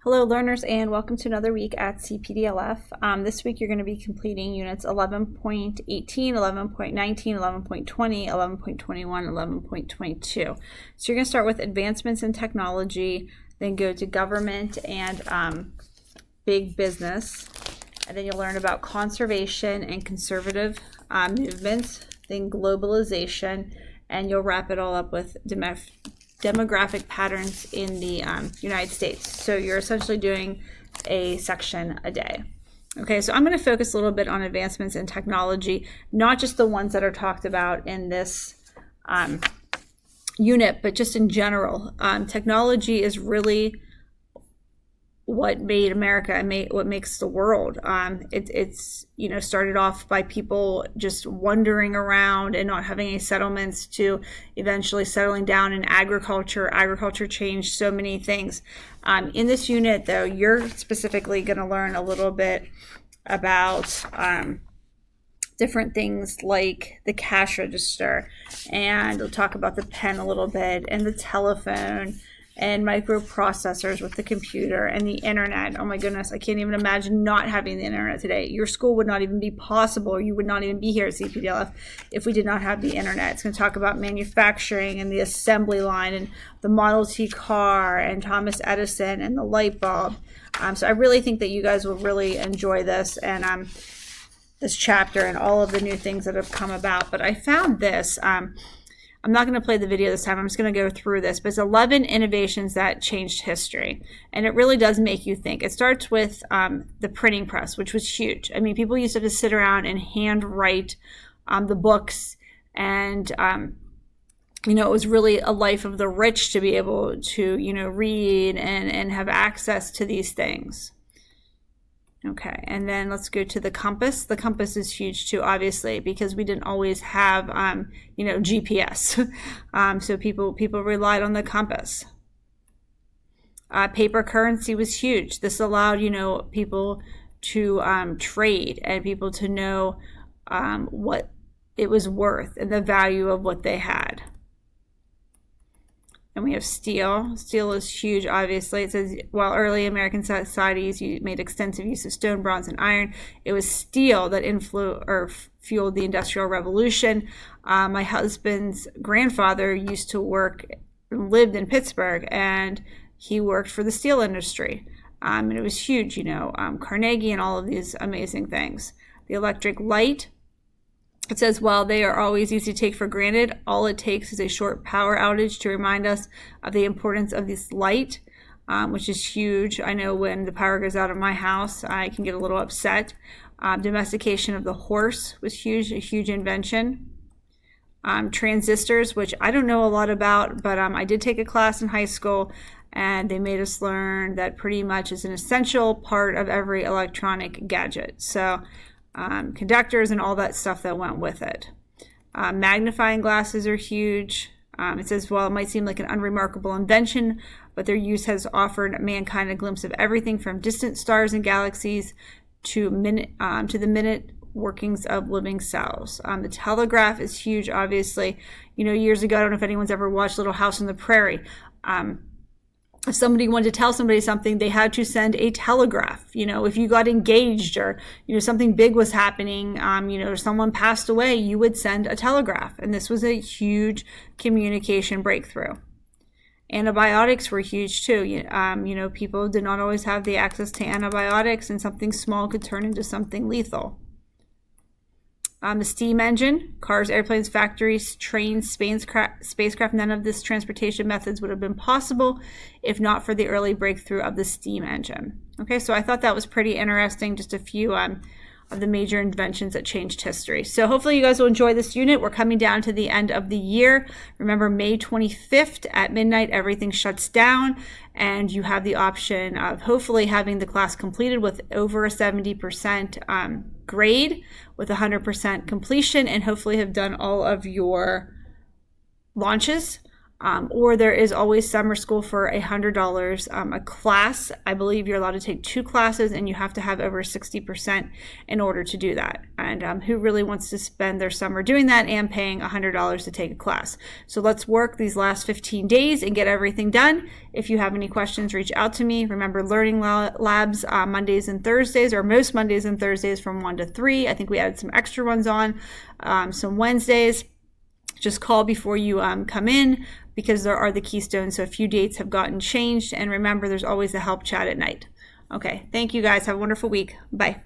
Hello learners and welcome to another week at CPDLF. This week you're going to be completing units 11.18, 11.19, 11.20, 11.21, 11.22. So you're going to start with advancements in technology, then go to government and big business, and then you'll learn about conservation and conservative movements, then globalization, and you'll wrap it all up with demographic patterns in the United States. So you're essentially doing a section a day. Okay, so I'm going to focus a little bit on advancements in technology, not just the ones that are talked about in this unit, but just in general. Technology is really what made America and what makes the world. It's started off by people just wandering around and not having any settlements to eventually settling down in agriculture. Agriculture changed so many things. In this unit, though, you're specifically going to learn a little bit about different things like the cash register, and we'll talk about the pen a little bit, and the telephone, and microprocessors with the computer and the internet. Oh my goodness, I can't even imagine not having the internet today. Your school would not even be possible, or you would not even be here at CPDLF if we did not have the internet. It's going to talk about manufacturing and the assembly line and the Model T car and Thomas Edison and the light bulb. So I really think that you guys will really enjoy this and this chapter and all of the new things that have come about. But I found this. I'm not going to play the video this time. I'm just going to go through this. But it's 11 innovations that changed history. And it really does make you think. It starts with the printing press, which was huge. I mean, people used to have to sit around and handwrite the books. And, it was really a life of the rich to be able to, read and have access to these things. Okay, and then let's go to the compass. The compass is huge too, obviously, because we didn't always have, GPS. So people relied on the compass. Paper currency was huge. This allowed, people to trade and people to know what it was worth and the value of what they had. And we have steel. Steel is huge, obviously. It says, while early American societies made extensive use of stone, bronze, and iron, it was steel that fueled the Industrial Revolution. My husband's grandfather used to lived in Pittsburgh, and he worked for the steel industry. And it was huge, Carnegie and all of these amazing things. The electric light. It says, while they are always easy to take for granted, all it takes is a short power outage to remind us of the importance of this light, which is huge. I know when the power goes out of my house, I can get a little upset. Domestication of the horse was huge, a huge invention. Transistors, which I don't know a lot about, but I did take a class in high school, and they made us learn that pretty much is an essential part of every electronic gadget. So conductors and all that stuff that went with it. Magnifying glasses are huge. It says, while it might seem like an unremarkable invention, but their use has offered mankind a glimpse of everything from distant stars and galaxies to the minute workings of living cells. The telegraph is huge, obviously. Years ago, I don't know if anyone's ever watched Little House on the Prairie. If somebody wanted to tell somebody something, they had to send a telegraph. If you got engaged or, something big was happening, or someone passed away, you would send a telegraph. And this was a huge communication breakthrough. Antibiotics were huge too. People did not always have the access to antibiotics, and something small could turn into something lethal. The steam engine, cars, airplanes, factories, trains, spacecraft, none of these transportation methods would have been possible if not for the early breakthrough of the steam engine. Okay, so I thought that was pretty interesting, just a few of the major inventions that changed history. So hopefully you guys will enjoy this unit. We're coming down to the end of the year. Remember, May 25th at midnight, everything shuts down, and you have the option of hopefully having the class completed with over a 70% grade with 100% completion, and hopefully have done all of your launches Or there is always summer school for $100 a class. I believe you're allowed to take 2 classes, and you have to have over 60% in order to do that. And who really wants to spend their summer doing that and paying $100 to take a class? So let's work these last 15 days and get everything done. If you have any questions, reach out to me. Remember, Learning Labs Mondays and Thursdays, or most Mondays and Thursdays from 1 to 3. I think we added some extra ones on, some Wednesdays. Just call before you come in, because there are the keystones. So a few dates have gotten changed. And remember, there's always the help chat at night. Okay, thank you guys. Have a wonderful week. Bye.